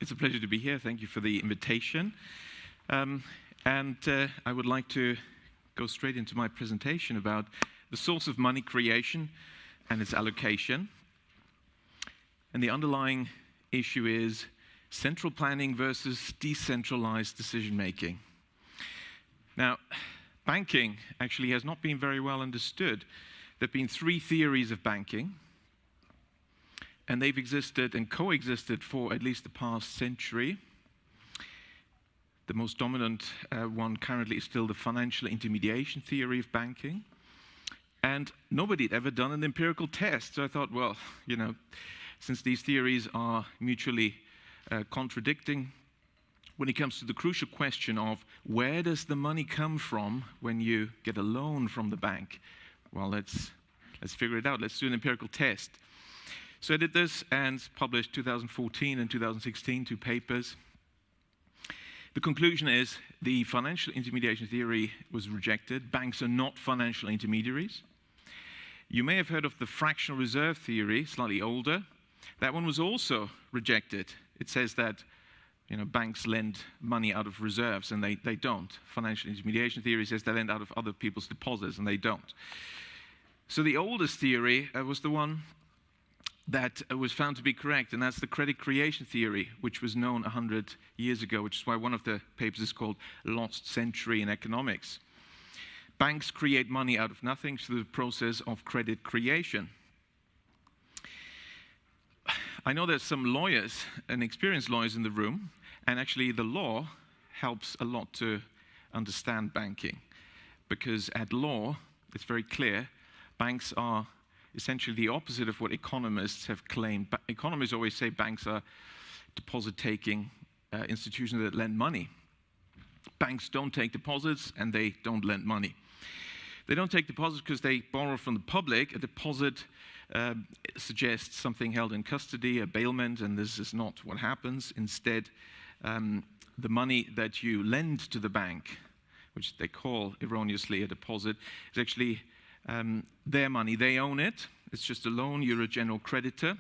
It's a pleasure to be here. Thank you for the invitation. I would like to go straight into my presentation about the source of money creation and its allocation. And the underlying issue is central planning versus decentralized decision-making. Now, banking actually has not been very well understood. There have been three theories of banking, and they've existed and coexisted for at least the past century. The most dominant one currently is still the financial intermediation theory of banking. And nobody had ever done an empirical test. So I thought, well, since these theories are mutually contradicting, when it comes to the crucial question of where does the money come from when you get a loan from the bank? Well, let's figure it out. Let's do an empirical test. So I did this and published 2014 and 2016 two papers. The conclusion is the financial intermediation theory was rejected. Banks are not financial intermediaries. You may have heard of the fractional reserve theory, slightly older. That one was also rejected. It says that banks lend money out of reserves, and they don't. Financial intermediation theory says they lend out of other people's deposits, and they don't. So the oldest theory was the one that was found to be correct, and that's the credit creation theory, which was known 100 years ago, which is why one of the papers is called Lost Century in Economics. Banks create money out of nothing through the process of credit creation. I know there's some lawyers and experienced lawyers in the room, and actually the law helps a lot to understand banking, because at law, it's very clear, banks are essentially the opposite of what economists have claimed. Economists always say banks are deposit-taking institutions that lend money. Banks don't take deposits, and they don't lend money. They don't take deposits because they borrow from the public. A deposit suggests something held in custody, a bailment, and this is not what happens. Instead, the money that you lend to the bank, which they call erroneously a deposit, is actually their money. They own it. It's just a loan. You're a general creditor.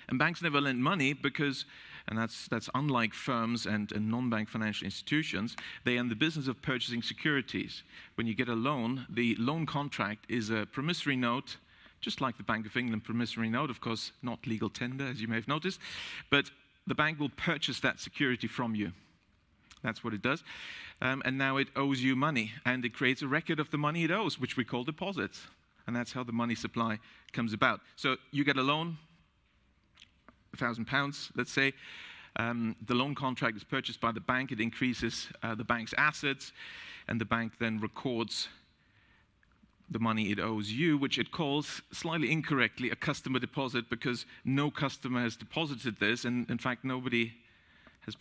And banks never lend money because, and that's unlike firms and non-bank financial institutions, they are in the business of purchasing securities. When you get a loan, the loan contract is a promissory note, just like the Bank of England promissory note, of course, not legal tender, as you may have noticed, but the bank will purchase that security from you. That's what it does. And now it owes you money, and it creates a record of the money it owes, which we call deposits. And that's how the money supply comes about. So you get a loan, £1,000, let's say. The loan contract is purchased by the bank. It increases the bank's assets, and the bank then records the money it owes you, which it calls, slightly incorrectly, a customer deposit, because no customer has deposited this, and in fact, nobody has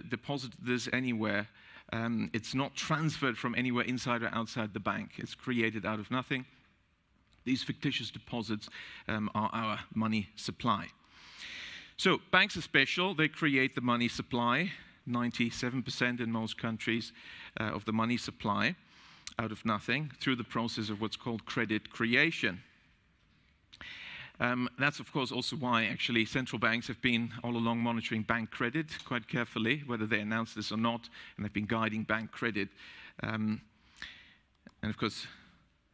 deposited this anywhere. It's not transferred from anywhere inside or outside the bank. It's created out of nothing. These fictitious deposits are our money supply. So banks are special. They create the money supply, 97% in most countries of the money supply out of nothing through the process of what's called credit creation. That's, of course, also why, actually, central banks have been all along monitoring bank credit quite carefully, whether they announce this or not, and they've been guiding bank credit. And, of course,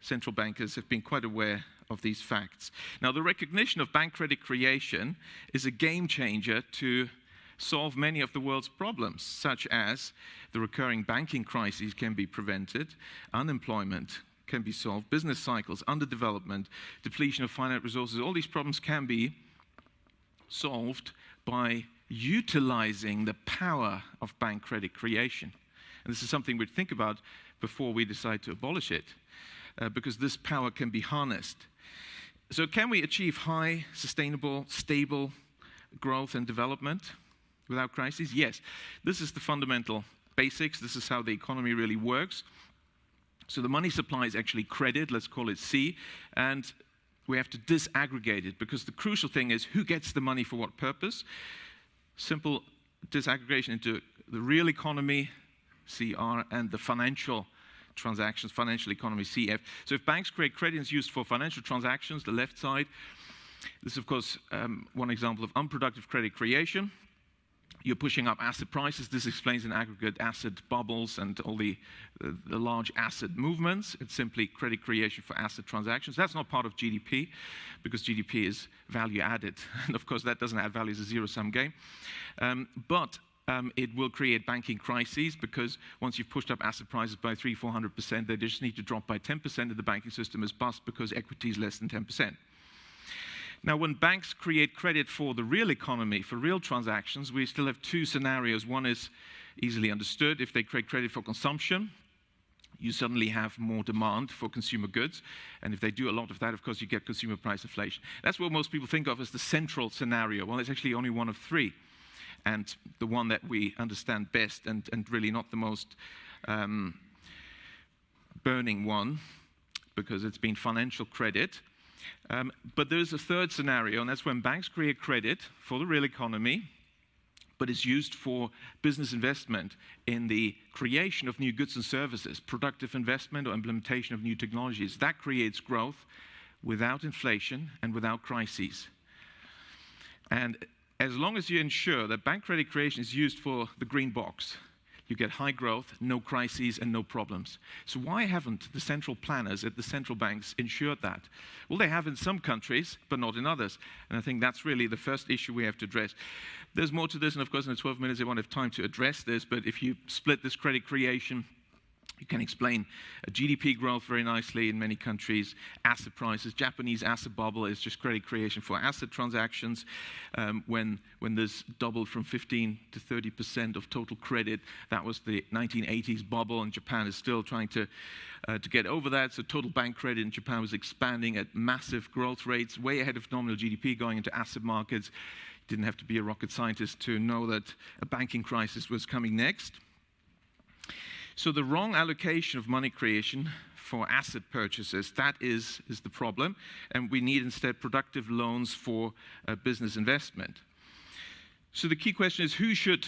central bankers have been quite aware of these facts. Now, the recognition of bank credit creation is a game changer to solve many of the world's problems, such as the recurring banking crises can be prevented, unemployment can be solved, business cycles, underdevelopment, depletion of finite resources, all these problems can be solved by utilizing the power of bank credit creation. And this is something we'd think about before we decide to abolish it, because this power can be harnessed. So can we achieve high, sustainable, stable growth and development without crises? Yes. This is the fundamental basics. This is how the economy really works. So the money supply is actually credit, let's call it C, and we have to disaggregate it, because the crucial thing is who gets the money for what purpose. Simple disaggregation into the real economy, CR, and the financial transactions, financial economy, CF. So if banks create credit, it's used for financial transactions, the left side. This is, of course, one example of unproductive credit creation. You're pushing up asset prices. This explains in aggregate asset bubbles and all the large asset movements. It's simply credit creation for asset transactions. That's not part of GDP because GDP is value added. And of course, that doesn't add value as a zero-sum game. But it will create banking crises because once you've pushed up asset prices by 300-400%, they just need to drop by 10% and the banking system is bust because equity is less than 10%. Now, when banks create credit for the real economy, for real transactions, we still have two scenarios. One is easily understood. If they create credit for consumption, you suddenly have more demand for consumer goods. And if they do a lot of that, of course, you get consumer price inflation. That's what most people think of as the central scenario. Well, it's actually only one of three. And the one that we understand best and really not the most burning one, because it's been financial credit. But there's a third scenario, and that's when banks create credit for the real economy, but it's used for business investment in the creation of new goods and services, productive investment or implementation of new technologies. That creates growth without inflation and without crises. And as long as you ensure that bank credit creation is used for the green box, you get high growth, no crises, and no problems. So why haven't the central planners at the central banks ensured that? Well, they have in some countries, but not in others. And I think that's really the first issue we have to address. There's more to this, and of course, in the 12 minutes, I won't have time to address this, but if you split this credit creation, you can explain GDP growth very nicely in many countries, asset prices. Japanese asset bubble is just credit creation for asset transactions. When this doubled from 15 to 30% of total credit, that was the 1980s bubble, and Japan is still trying to get over that. So total bank credit in Japan was expanding at massive growth rates, way ahead of nominal GDP, going into asset markets. You didn't have to be a rocket scientist to know that a banking crisis was coming next. So the wrong allocation of money creation for asset purchases, that is the problem. And we need instead productive loans for business investment. So the key question is, who should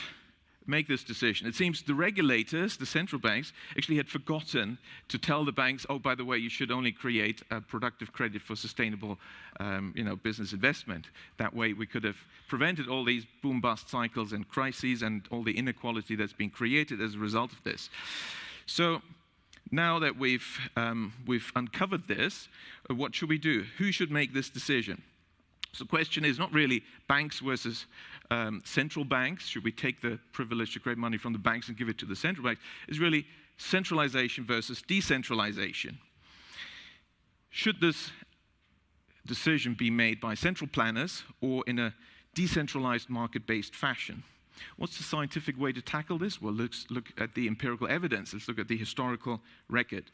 make this decision? It seems the regulators, the central banks, actually had forgotten to tell the banks, oh, by the way, you should only create productive credit for sustainable business investment. That way we could have prevented all these boom-bust cycles and crises and all the inequality that's been created as a result of this. So now that we've uncovered this, what should we do? Who should make this decision? So the question is not really banks versus central banks. Should we take the privilege to create money from the banks and give it to the central banks? It's really centralization versus decentralization. Should this decision be made by central planners or in a decentralized market-based fashion? What's the scientific way to tackle this? Well, let's look at the empirical evidence. Let's look at the historical record.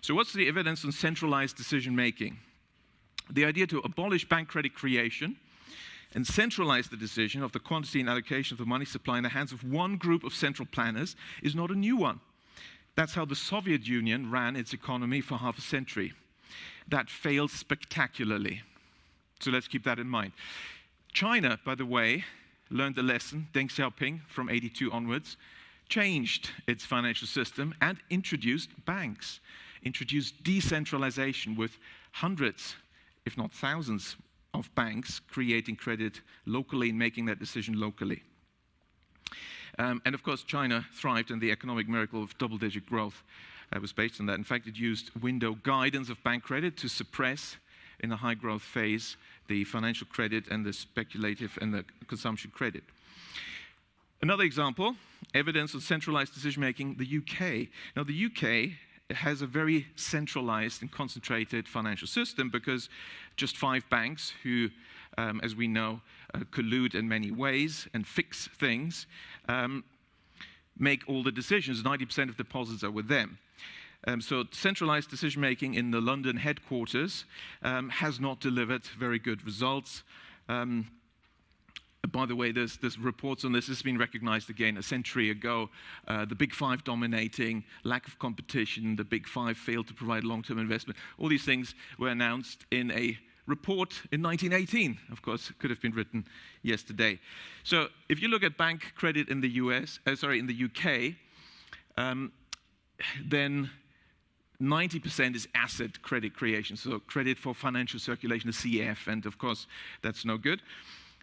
So what's the evidence on centralized decision-making? The idea to abolish bank credit creation and centralize the decision of the quantity and allocation of the money supply in the hands of one group of central planners is not a new one. That's how the Soviet Union ran its economy for half a century. That failed spectacularly. So let's keep that in mind. China, by the way, learned the lesson, Deng Xiaoping, from '82 onwards, changed its financial system and introduced banks, introduced decentralization with hundreds, if not thousands, of banks creating credit locally and making that decision locally. And of course, China thrived, and the economic miracle of double-digit growth was based on that. In fact, it used window guidance of bank credit to suppress, in the high growth phase, the financial credit and the speculative and the consumption credit. Another example, evidence of centralized decision-making, the UK. Now, the UK has a very centralized and concentrated financial system because just 5 banks who, as we know, collude in many ways and fix things, make all the decisions. 90% of deposits are with them. So centralized decision-making in the London headquarters has not delivered very good results. By the way, there's reports on this. This has been recognized again a century ago. The Big Five dominating, lack of competition, the Big Five failed to provide long-term investment. All these things were announced in a report in 1918. Of course, it could have been written yesterday. So if you look at bank credit in the in the UK, then 90% is asset credit creation, so credit for financial circulation, the CF, and of course, that's no good.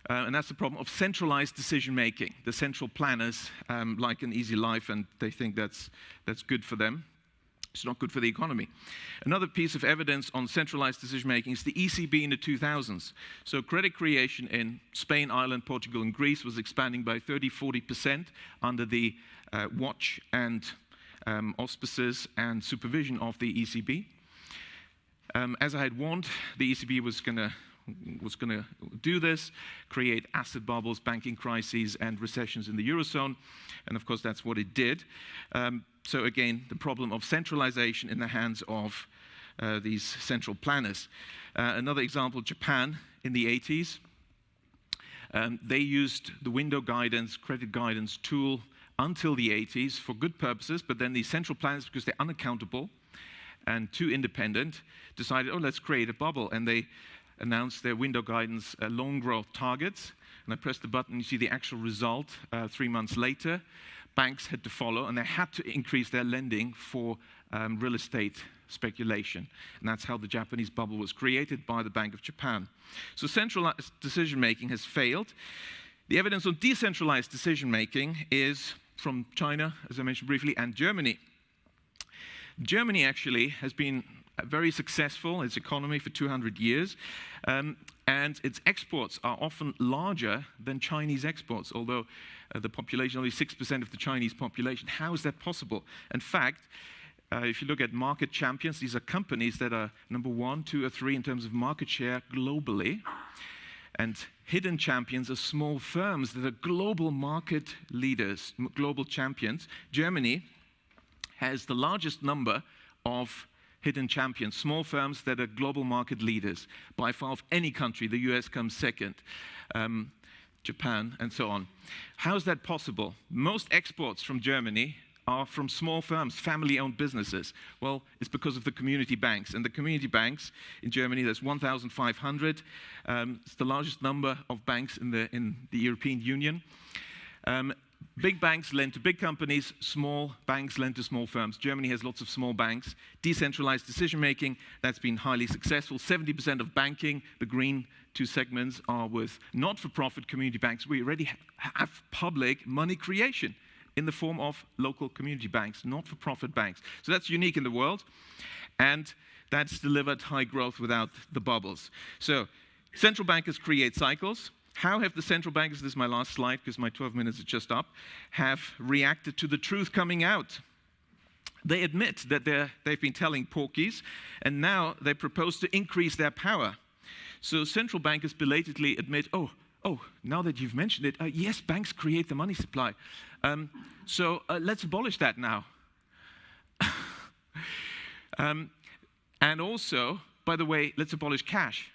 and that's the problem of centralized decision-making. The central planners like an easy life, and they think that's good for them. It's not good for the economy. Another piece of evidence on centralized decision-making is the ECB in the 2000s. So credit creation in Spain, Ireland, Portugal, and Greece was expanding by 30–40% under the watch and auspices and supervision of the ECB. As I had warned, the ECB was going to do this, create asset bubbles, banking crises, and recessions in the Eurozone. And of course, that's what it did. So again, the problem of centralization in the hands of these central planners. Another example, Japan in the 80s. They used the window guidance, credit guidance tool until the 80s for good purposes, but then the central planners, because they're unaccountable and too independent, decided, oh, let's create a bubble. And they announced their window guidance loan growth targets. And I pressed the button, you see the actual result 3 months later. Banks had to follow, and they had to increase their lending for real estate speculation. And that's how the Japanese bubble was created by the Bank of Japan. So centralized decision-making has failed. The evidence on decentralized decision-making is from China, as I mentioned briefly, and Germany. Germany actually has been very successful, its economy, for 200 years. And its exports are often larger than Chinese exports, although the population, only 6% of the Chinese population. How is that possible? In fact, if you look at market champions, these are companies that are number 1, 2, or 3 in terms of market share globally. And hidden champions are small firms that are global market leaders, global champions. Germany has the largest number of hidden champions, small firms that are global market leaders, by far of any country. The US comes second, Japan, and so on. How is that possible? Most exports from Germany are from small firms, family-owned businesses. Well, it's because of the community banks. And the community banks in Germany, there's 1,500. It's the largest number of banks in the European Union. Big banks lend to big companies, small banks lend to small firms. Germany has lots of small banks. Decentralized decision-making, that's been highly successful. 70% of banking, the green 2 segments, are with not-for-profit community banks. We already have public money creation in the form of local community banks, not-for-profit banks. So that's unique in the world, and that's delivered high growth without the bubbles. So central bankers create cycles. How have the central bankers, this is my last slide because my 12 minutes are just up, have reacted to the truth coming out? They admit that they've been telling porkies, and now they propose to increase their power. So central bankers belatedly admit, oh, now that you've mentioned it, yes, banks create the money supply. So let's abolish that now. And also, by the way, let's abolish cash.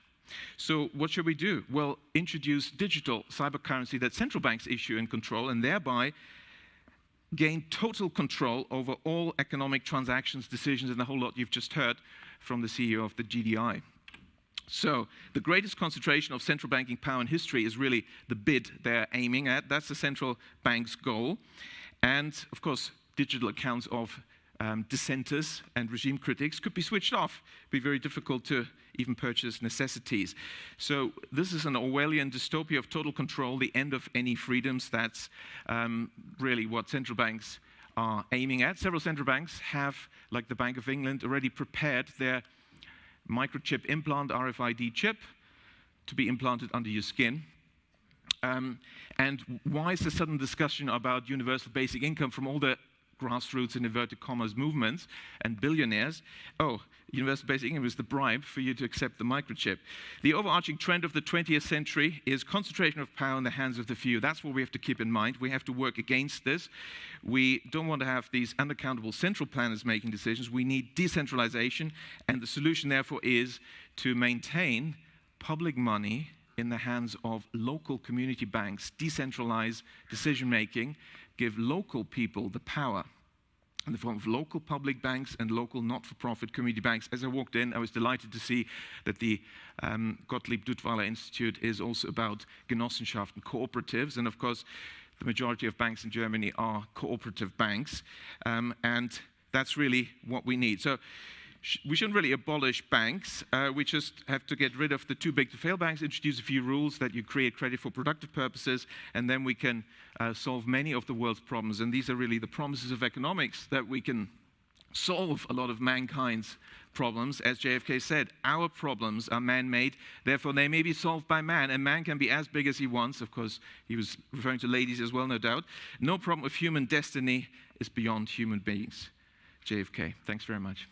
So what should we do? Well, introduce digital cyber currency that central banks issue and control, and thereby gain total control over all economic transactions, decisions, and the whole lot you've just heard from the CEO of the GDI. So the greatest concentration of central banking power in history is really the bid they're aiming at. That's the central bank's goal. And of course, digital accounts of dissenters and regime critics could be switched off. It'd be very difficult to even purchase necessities. So this is an Orwellian dystopia of total control, the end of any freedoms. That's really what central banks are aiming at. Several central banks have, like the Bank of England, already prepared their microchip implant, RFID chip, to be implanted under your skin. And why is the sudden discussion about universal basic income from all the grassroots and inverted commas movements and billionaires? Oh, universal basic income is the bribe for you to accept the microchip. The overarching trend of the 20th century is concentration of power in the hands of the few. That's what we have to keep in mind. We have to work against this. We don't want to have these unaccountable central planners making decisions. We need decentralization, and the solution, therefore, is to maintain public money in the hands of local community banks, decentralize decision-making, give local people the power in the form of local public banks and local not-for-profit community banks. As I walked in, I was delighted to see that the Gottlieb Duttweiler Institute is also about Genossenschaften, cooperatives, and of course, the majority of banks in Germany are cooperative banks, and that's really what we need. So we shouldn't really abolish banks. We just have to get rid of the too big to fail banks, introduce a few rules that you create credit for productive purposes, and then we can solve many of the world's problems. And these are really the promises of economics, that we can solve a lot of mankind's problems. As JFK said, our problems are man-made, therefore they may be solved by man, and man can be as big as he wants. Of course, he was referring to ladies as well, no doubt. No problem of human destiny is beyond human beings. JFK. Thanks very much.